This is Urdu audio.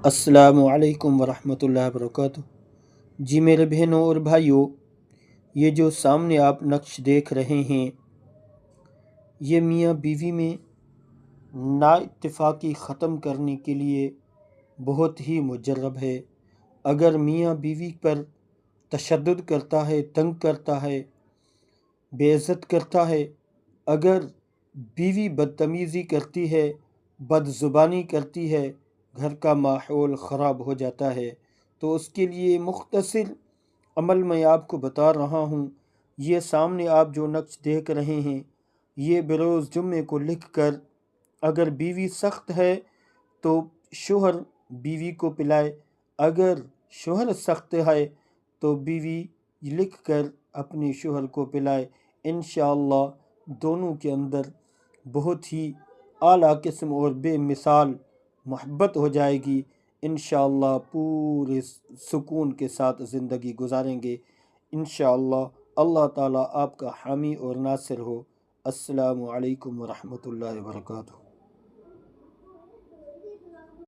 السلام علیکم ورحمۃ اللہ وبرکاتہ۔ جی میرے بہنوں اور بھائیوں، یہ جو سامنے آپ نقش دیکھ رہے ہیں، یہ میاں بیوی میں نا اتفاقی ختم کرنے کے لیے بہت ہی مجرب ہے۔ اگر میاں بیوی پر تشدد کرتا ہے، تنگ کرتا ہے، بے عزت کرتا ہے، اگر بیوی بدتمیزی کرتی ہے، بد زبانی کرتی ہے، گھر کا ماحول خراب ہو جاتا ہے، تو اس کے لیے مختصر عمل میں آپ کو بتا رہا ہوں۔ یہ سامنے آپ جو نقش دیکھ رہے ہیں، یہ بروز جمعے کو لکھ کر، اگر بیوی سخت ہے تو شوہر بیوی کو پلائے، اگر شوہر سخت ہے تو بیوی لکھ کر اپنے شوہر کو پلائے۔ انشاءاللہ دونوں کے اندر بہت ہی اعلیٰ قسم اور بے مثال محبت ہو جائے گی۔ انشاءاللہ پورے سکون کے ساتھ زندگی گزاریں گے۔ انشاءاللہ اللہ تعالیٰ آپ کا حامی اور ناصر ہو۔ السلام علیکم ورحمۃ اللہ وبرکاتہ۔